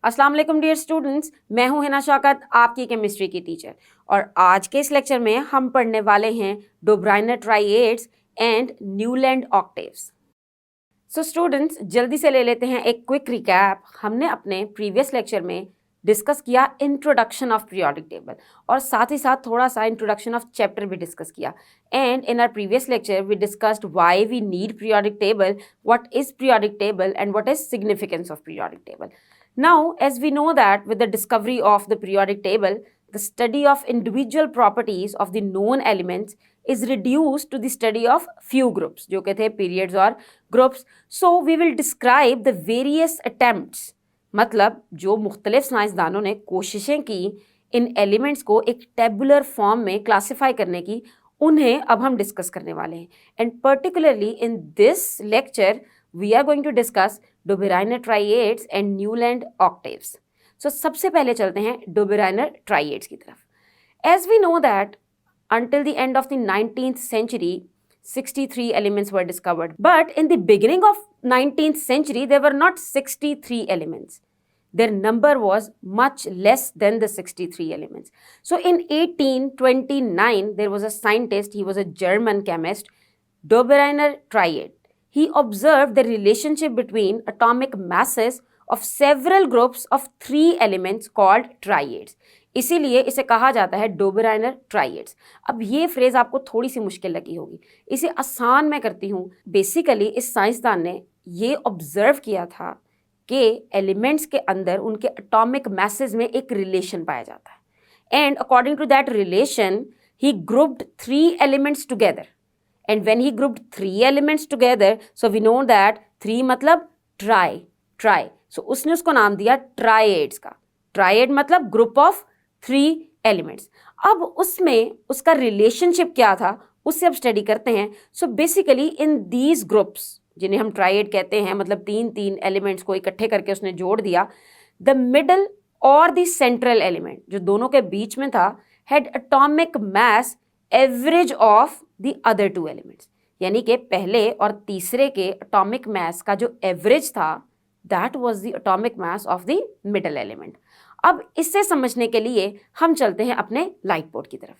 अस्सलाम वालेकुम dear students, मैं हूं हिना शौकत, आपकी केमिस्ट्री की टीचर। और आज के इस लेक्चर में हम पढ़ने वाले हैं Dobereiner triads and Newlands octaves. So students, जल्दी से ले लेते हैं एक क्विक रिकैप। हमने अपने प्रीवियस लेक्चर में डिस्कस किया इंट्रोडक्शन ऑफ पीरियोडिक टेबल और साथ ही साथ थोड़ा सा इंट्रोडक्शन ऑफ चैप्टर भी डिस्कस किया। And in our previous lecture we discussed why we need periodic table, what is periodic table and what is significance of periodic table. Now, as we know that with the discovery of the periodic table, the study of individual properties of the known elements is reduced to the study of few groups, जो कहते हैं periods और groups. So, we will describe the various attempts, मतलब जो मुख्तलिफ साइंसदानों ने कोशिशें की इन एलिमेंट्स को एक टेबुलर फॉर्म में क्लासीफाई करने की, उन्हें अब हम डिस्कस करने वाले हैं. And particularly in this lecture we are going to discuss Dobereiner triads and Newland octaves. So सबसे पहले चलते हैं Dobereiner triads की तरफ. As we know that until the end of the 19th century, 63 elements were discovered. But in the beginning of 19th century, there were not 63 elements. Their number was much less than the 63 elements. So in 1829, there was a scientist, he was a German chemist, Dobereiner triad. He observed the relationship between atomic masses of several groups of 3 elements called triads. इसीलिए इसे कहा जाता है Dobereiner ट्राइएड्स. अब ये phrase आपको थोड़ी सी मुश्किल लगी होगी, इसे आसान मैं करती हूँ. बेसिकली इस साइंसदान ने ये ऑब्जर्व किया था कि एलिमेंट्स के अंदर उनके एटॉमिक मैसेज में एक रिलेशन पाया जाता है. And according to that relation he grouped 3 elements together. And when he grouped 3 elements together, so we know that 3 मतलब try. So उसने उसको नाम दिया triads का. Triad मतलब group of 3 elements. अब उसमें उसका relationship क्या था, उससे अब स्टडी करते हैं. So basically in these groups, जिन्हें हम triad कहते हैं, मतलब 3 एलिमेंट्स को इकट्ठे करके उसने जोड़ दिया, the middle और the central element, जो दोनों के बीच में था, had atomic mass average of the other 2 elements. यानी कि पहले और तीसरे के एटॉमिक मास का जो एवरेज था, that was the atomic mass of the middle element. अब इससे समझने के लिए हम चलते हैं अपने लाइट बोर्ड की तरफ.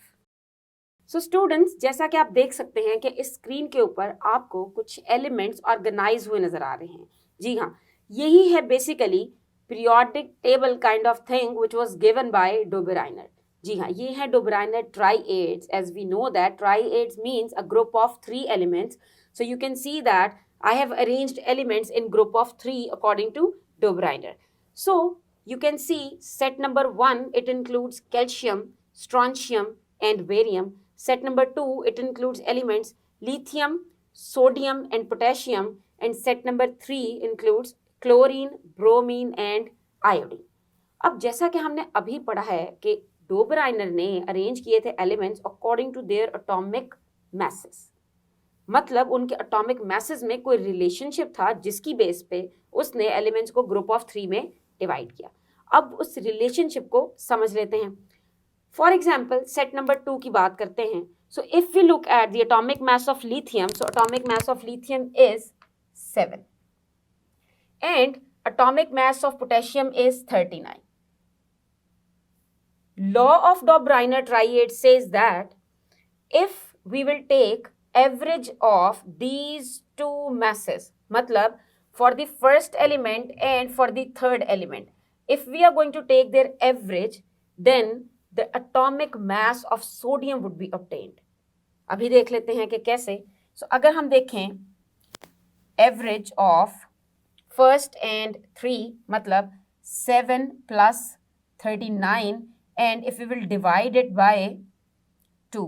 सो स्टूडेंट्स, जैसा कि आप देख सकते हैं कि इस स्क्रीन के ऊपर आपको कुछ एलिमेंट्स ऑर्गेनाइज हुए नजर आ रहे हैं. जी हाँ, यही है basically periodic table kind of thing which was given by Dobereiner. जी हाँ, ये है Dobereiner triads. As we know that triads means a group of 3 elements. So you can see that I have arranged elements in group of 3 according to Dobereiner. So you can see set number 1, it includes calcium, strontium and barium. Set number 2, it includes elements lithium, sodium and potassium. And set number 3 includes chlorine, bromine and iodine. अब जैसा कि हमने अभी पढ़ा है कि Dobereiner ने arrange किए थे elements according to their atomic masses, मतलब उनके एटॉमिक मैसेज में कोई रिलेशनशिप था जिसकी बेस पे उसने एलिमेंट्स को ग्रुप ऑफ 3 में डिवाइड किया. अब उस रिलेशनशिप को समझ लेते हैं. फॉर एग्जाम्पल सेट नंबर 2 की बात करते हैं. So if we look at the atomic mass of lithium, so atomic mass of lithium is 7 and atomic mass of potassium is 39. Law of Dobereiner triad says that if we will take average of these 2 masses, मतलब for the first element and for the third element, if we are going to take their average, then the atomic mass of sodium would be obtained. अभी देख लेते हैं कि कैसे. So अगर हम देखें average of first and 3, मतलब 7 plus 39, and if we will divide it by 2,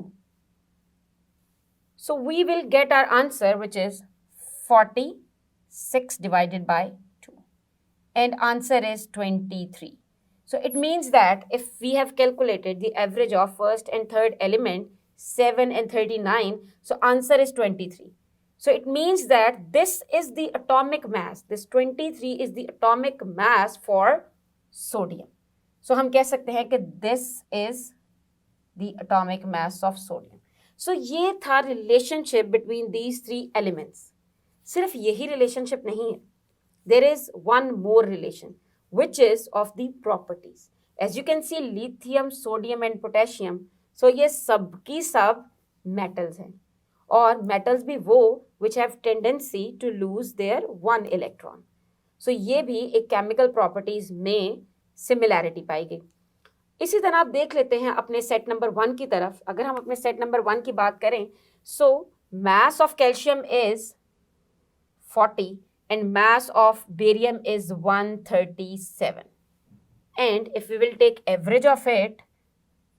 so we will get our answer, which is 46 divided by 2, and answer is 23. So it means that if we have calculated the average of first and third element 7 and 39, so answer is 23. So it means that this is the atomic mass, this 23 is the atomic mass for sodium. So हम कह सकते हैं कि this is the atomic mass of sodium. So ये था relationship between these 3 elements. सिर्फ यही relationship नहीं है. There is one more relation. which is of the properties. As you can see, lithium, sodium and potassium, so ये सब की सब metals हैं, और metals भी वो which have tendency to lose their one electron. So ये भी एक chemical properties में similarity पाई गई. इसी तरह आप देख लेते हैं अपने सेट नंबर 1 की तरफ. अगर हम अपने सेट नंबर 1 की बात करें, सो mass of calcium is 40 and mass of barium is 137. And if we will take average of it,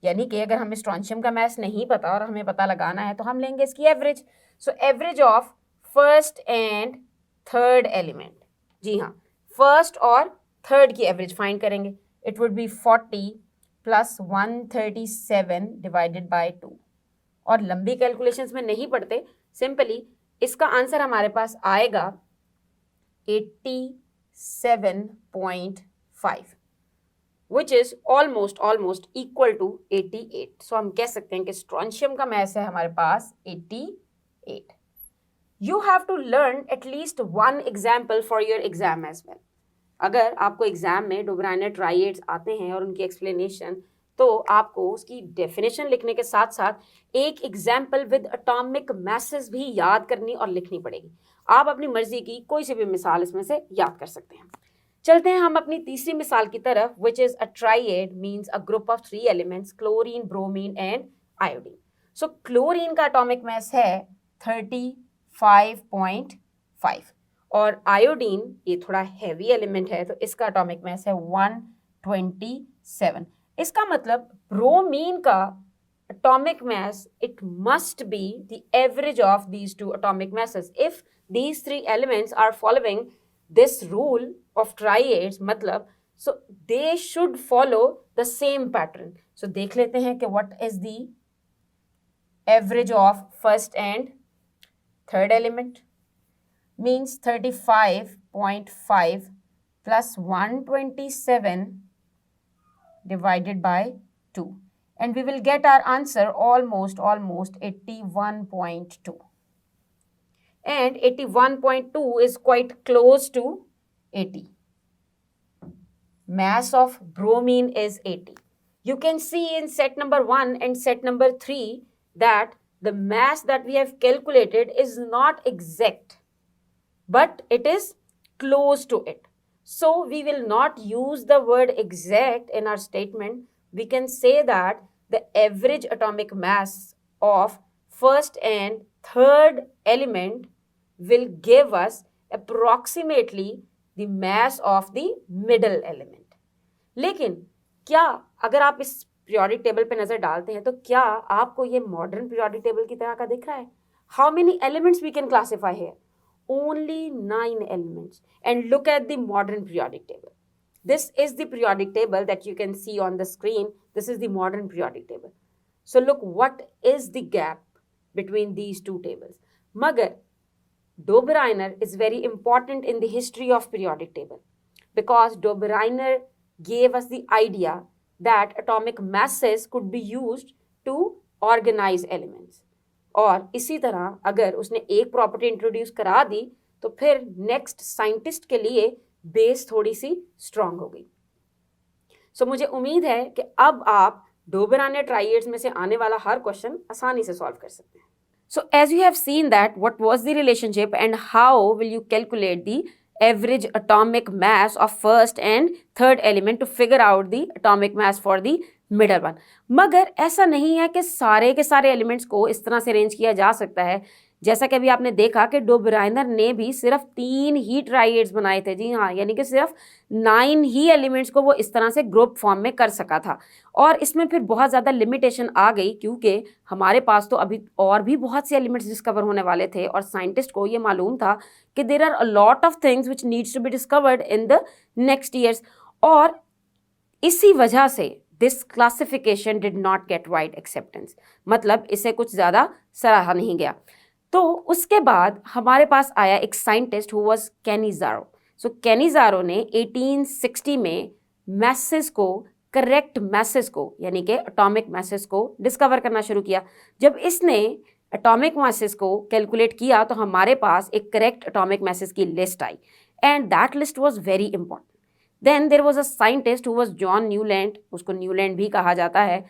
यानी कि अगर हमें स्ट्रॉन्शियम का mass नहीं पता और हमें पता लगाना है तो हम लेंगे इसकी average. So average of first and third element, जी हाँ, फर्स्ट और थर्ड की एवरेज फाइंड करेंगे. It would be 40 plus 137 divided by 2. और लंबी कैलकुलेशंस में नहीं पढ़ते, सिंपली इसका आंसर हमारे पास आएगा 87.5, which is almost equal to 88. So हम कह सकते हैं कि स्ट्रॉन्शियम का mass है हमारे पास 88. You have to learn at least one example for your exam as well. अगर आपको एग्जाम में डोब्राइनर ट्राइएड्स आते हैं और उनकी एक्सप्लेनेशन, तो आपको उसकी डेफिनेशन लिखने के साथ साथ एक एग्जाम्पल विद एटॉमिक मैसेस भी याद करनी और लिखनी पड़ेगी. आप अपनी मर्जी की कोई सी भी मिसाल इसमें से याद कर सकते हैं. चलते हैं हम अपनी तीसरी मिसाल की तरफ, which is a triad means a group of 3 elements, chlorine, bromine and iodine. So chlorine का एटॉमिक मैस है 35.5 और आयोडीन ये थोड़ा हैवी एलिमेंट है तो इसका एटॉमिक मैस है 127. इसका मतलब ब्रोमीन का atomic mass, it must be the average of these two atomic masses. If these 3 elements are following this rule of triads, मतलब so they should follow the same pattern. So देख लेते हैं कि what is the average of first and third element. Means 35.5 plus 127 divided by 2. And we will get our answer almost 81.2. And 81.2 is quite close to 80. Mass of bromine is 80. You can see in set number 1 and set number 3 that the mass that we have calculated is not exact, but it is close to it. So we will not use the word exact in our statement. We can say that the average atomic mass of first and third element will give us approximately the mass of the middle element. लेकिन क्या अगर आप इस periodic table पे नजर डालते हैं तो क्या आपको ये modern periodic table की तरह का दिख रहा है? How many elements we can classify here? Only 9 elements. And look at the modern periodic table. This is the periodic table that you can see on the screen. This is the modern periodic table. So look what is the gap between these two tables. Magar, Dobereiner is very important in the history of periodic table because Dobereiner gave us the idea that atomic masses could be used to organize elements. और इसी तरह अगर उसने एक property introduce करा दी तो फिर next scientist के लिए बेस थोड़ी सी स्ट्रांग हो गई. सो मुझे उम्मीद है कि अब आप डोबेरेनर ट्राइएड्स में से आने वाला हर क्वेश्चन आसानी से सॉल्व कर सकते हैं. So as you have seen that what was the relationship and how will you calculate the average atomic mass of first and third element to figure out the atomic mass for the middle one. मगर ऐसा नहीं है कि सारे के सारे elements को इस तरह से अरेंज किया जा सकता है. जैसा कि अभी आपने देखा कि डोबेरेनर ने भी सिर्फ 3 ही ट्राइएड्स बनाए थे, जी हाँ, यानी कि सिर्फ 9 ही एलिमेंट्स को वो इस तरह से ग्रुप फॉर्म में कर सका था. और इसमें फिर बहुत ज़्यादा लिमिटेशन आ गई क्योंकि हमारे पास तो अभी और भी बहुत से एलिमेंट्स डिस्कवर होने वाले थे और साइंटिस्ट को ये मालूम था कि there are a lot of things which needs to be discovered in the next years. और इसी वजह से this classification did not get wide acceptance, मतलब इसे कुछ ज़्यादा सराहा नहीं गया. तो उसके बाद हमारे पास आया एक scientist who was Cannizzaro. So Cannizzaro ने 1860 में मैसेस को, करेक्ट मैसेस को, यानी कि एटॉमिक मैसेस को डिस्कवर करना शुरू किया. जब इसने एटॉमिक मैसेस को कैलकुलेट किया तो हमारे पास एक करेक्ट एटॉमिक मैसेस की लिस्ट आई and that list was very important. Then there was a scientist who was John Newland, उसको न्यूलैंड भी कहा जाता है।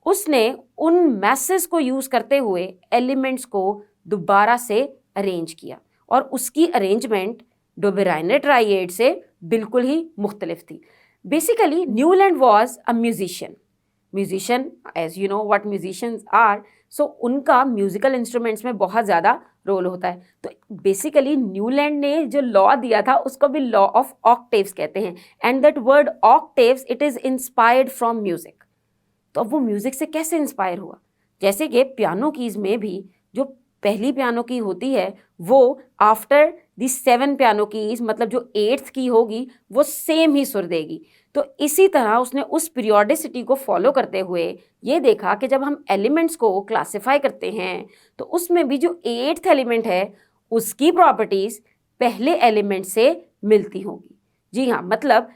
उसने उन मैसेस को यूज करते हुए एलिमेंट्स को दोबारा से अरेंज किया और उसकी अरेंजमेंट डोबेराइनर ट्राइएड से बिल्कुल ही मुख्तलिफ थी। Basically Newlands was a musician as you know what musicians are, so उनका म्यूजिकल इंस्ट्रूमेंट्स में बहुत ज़्यादा रोल होता है। तो बेसिकली न्यूलैंड ने जो लॉ दिया था उसको भी लॉ ऑफ ऑक्टेव्स कहते हैं, and that word octaves it is inspired from music. तो अब वो म्यूजिक से कैसे इंस्पायर हुआ? जैसे कि पियानो कीज में भी जो पहली पियानो की होती है वो आफ्टर दी 7 पियानो कीज, मतलब जो 8th की होगी वो सेम ही सुर देगी। तो इसी तरह उसने उस पीरियोडिसिटी को फॉलो करते हुए ये देखा कि जब हम एलिमेंट्स को क्लासिफाई करते हैं तो उसमें भी जो 8th एलिमेंट है उसकी प्रॉपर्टीज पहले एलिमेंट से मिलती होंगी। जी हाँ, मतलब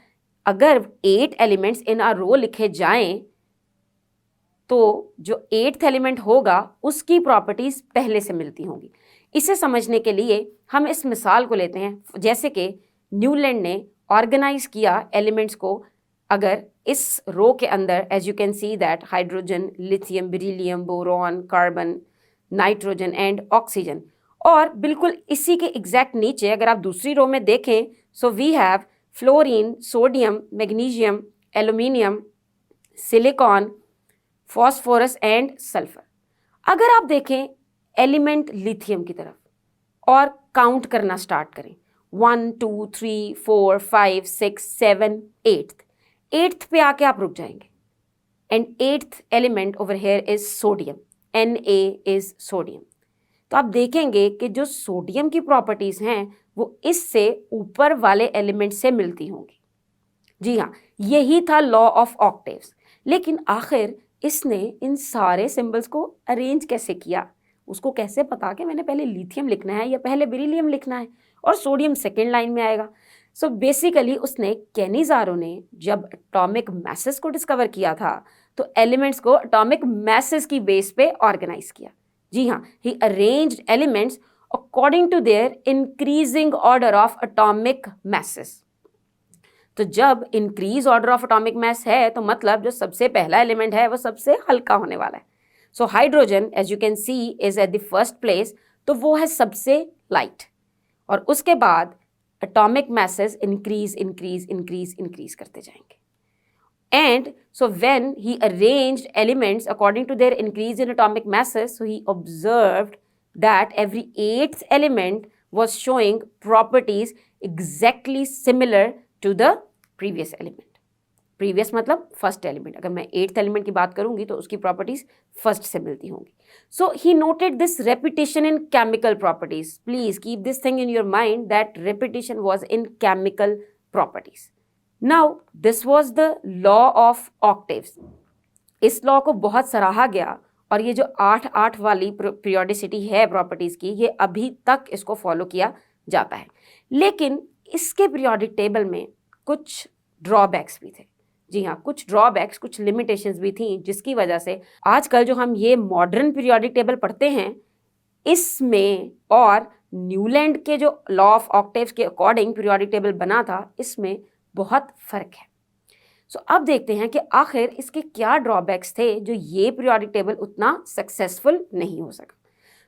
अगर 8 एलिमेंट्स इन अ रो लिखे जाएं तो जो 8th एलिमेंट होगा उसकी प्रॉपर्टीज पहले से मिलती होंगी। इसे समझने के लिए हम इस मिसाल को लेते हैं, जैसे कि न्यूलैंड ने ऑर्गेनाइज किया एलिमेंट्स को। अगर इस रो के अंदर as you can see that hydrogen, lithium, beryllium, boron, carbon, nitrogen and oxygen, और बिल्कुल इसी के एग्जैक्ट नीचे अगर आप दूसरी रो में देखें so we have fluorine, sodium, magnesium, aluminium, silicon, phosphorus and sulphur. अगर आप देखें एलिमेंट लिथियम की तरफ और काउंट करना स्टार्ट करें 1 2 3 4 5 6 7 8th पे आके आप रुक जाएंगे, and 8th element over here is sodium, Na is sodium. तो आप देखेंगे कि जो सोडियम की प्रॉपर्टीज हैं वो इससे ऊपर वाले एलिमेंट से मिलती होंगी। जी हाँ, यही था लॉ ऑफ ऑक्टेव्स। लेकिन आखिर इसने इन सारे सिंबल्स को अरेंज कैसे किया? उसको कैसे पता कि मैंने पहले लिथियम लिखना है या पहले बेरिलियम लिखना है और सोडियम सेकेंड लाइन में आएगा? सो बेसिकली उसने कैनिज़ारो ने जब एटॉमिक मैसेस को डिस्कवर किया था तो एलिमेंट्स को एटॉमिक मैसेस की बेस पे ऑर्गेनाइज किया। जी हाँ, he arranged elements according to their increasing order of atomic masses. तो जब increase order of atomic mass है तो मतलब जो सबसे पहला एलिमेंट है वो सबसे हल्का होने वाला है। So hydrogen as you can see is at the first place, तो वो है सबसे लाइट, और उसके बाद एटॉमिक मैसेस इंक्रीज करते जाएंगे। And so when he arranged elements according to their increase in atomic masses, so he observed that every 8th element was showing properties exactly similar to the previous element. Previous मतलब first element. अगर मैं 8th element की बात करूंगी तो उसकी properties first से मिलती होंगी। So he noted this repetition in chemical properties. Please keep this thing in your mind that repetition was in chemical properties. Now this was the law of octaves. इस law को बहुत सराहा गया और ये जो 8-8 वाली पीरियोडिसिटी है प्रॉपर्टीज की, ये अभी तक इसको फॉलो किया जाता है। लेकिन इसके पीरियोडिक टेबल में कुछ ड्रॉबैक्स भी थे। जी हाँ, कुछ ड्रॉबैक्स, कुछ लिमिटेशंस भी थी, जिसकी वजह से आजकल जो हम ये मॉडर्न पीरियोडिक टेबल पढ़ते हैं इसमें और न्यूलैंड के जो लॉ ऑफ ऑक्टेव्स के अकॉर्डिंग पीरियोडिक टेबल बना था इसमें बहुत फर्क है। सो अब देखते हैं कि आखिर इसके क्या ड्रॉबैक्स थे जो ये पीरियोडिक टेबल उतना सक्सेसफुल नहीं हो सका।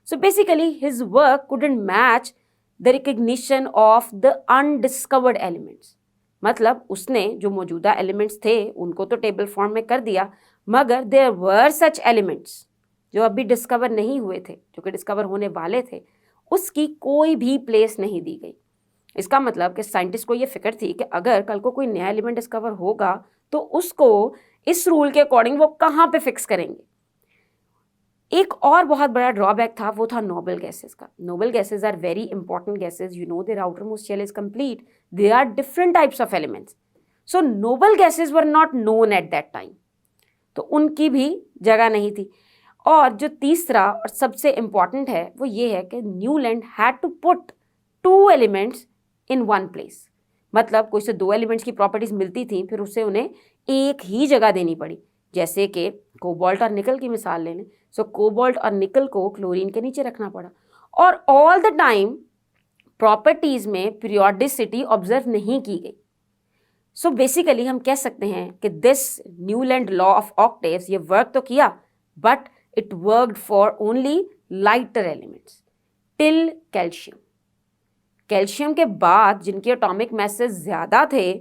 So basically his work couldn't match the recognition of the undiscovered elements. मतलब उसने जो मौजूदा एलिमेंट्स थे उनको तो टेबल फॉर्म में कर दिया, मगर देयर वर सच एलिमेंट्स जो अभी डिस्कवर नहीं हुए थे, जो कि डिस्कवर होने वाले थे, उसकी कोई भी प्लेस नहीं दी गई। इसका मतलब कि साइंटिस्ट को ये फिक्र थी कि अगर कल को कोई नया एलिमेंट डिस्कवर होगा तो उसको इस रूल के अकॉर्डिंग वो कहाँ पे फिक्स करेंगे। एक और बहुत बड़ा ड्रॉबैक था, वो था नोबल गैसेस का। Noble gases are very important gases, you know their outermost shell is complete, they are different types of elements. So noble gases were not known at that time, तो उनकी भी जगह नहीं थी। और जो तीसरा और सबसे इंपॉर्टेंट है वो ये है कि Newland had to put 2 elements in one place. मतलब कोई से 2 एलिमेंट्स की प्रॉपर्टीज मिलती थी, फिर उससे उन्हें एक ही जगह देनी पड़ी। जैसे कि कोबाल्ट और निकल की मिसाल ले लें, सो कोबाल्ट और निकल को क्लोरीन के नीचे रखना पड़ा, और ऑल द टाइम प्रॉपर्टीज में पीरियोडिसिटी ऑब्जर्व नहीं की गई। सो बेसिकली हम कह सकते हैं कि this Newland law of octaves ये वर्क तो किया, but it worked for only lighter elements till calcium. Calcium के बाद जिनके एटॉमिक मैसेज ज़्यादा थे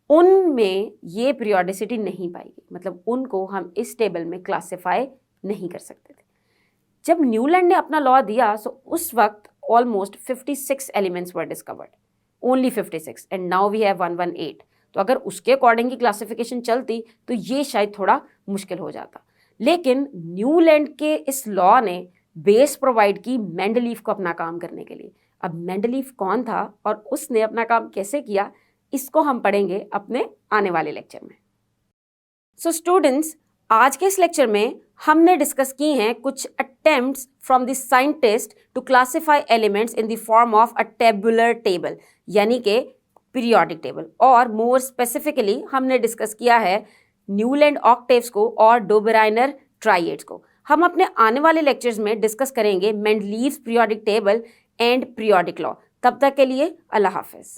उनमें ये पीरियोडिसिटी नहीं पाएगी, मतलब उनको हम इस टेबल में क्लासिफाई नहीं कर सकते थे। जब न्यूलैंड ने अपना लॉ दिया सो उस वक्त almost 56 elements were discovered, only 56, and now we have 118। तो अगर उसके अकॉर्डिंग की क्लासिफिकेशन चलती तो ये शायद थोड़ा मुश्किल हो जाता, लेकिन न्यूलैंड के इस लॉ ने बेस प्रोवाइड की मेंडलीफ को अपना काम करने के लिए। अब मेंडलीफ कौन था और उसने अपना काम कैसे किया, इसको हम पढ़ेंगे अपने आने वाले लेक्चर में। सो स्टूडेंट्स, आज के इस लेक्चर में हमने डिस्कस की हैं कुछ attempts from the scientist to classify elements in the form of a tabular table, यानी कि पीरियोडिक टेबल, और मोर स्पेसिफिकली हमने डिस्कस किया है न्यूलैंड ऑक्टेव्स को और डोबेराइनर ट्राइएड्स को। हम अपने आने वाले लेक्चर्स में डिस्कस करेंगे Mendeleev's periodic table and periodic law. तब तक के लिए अल्लाह हाफिज।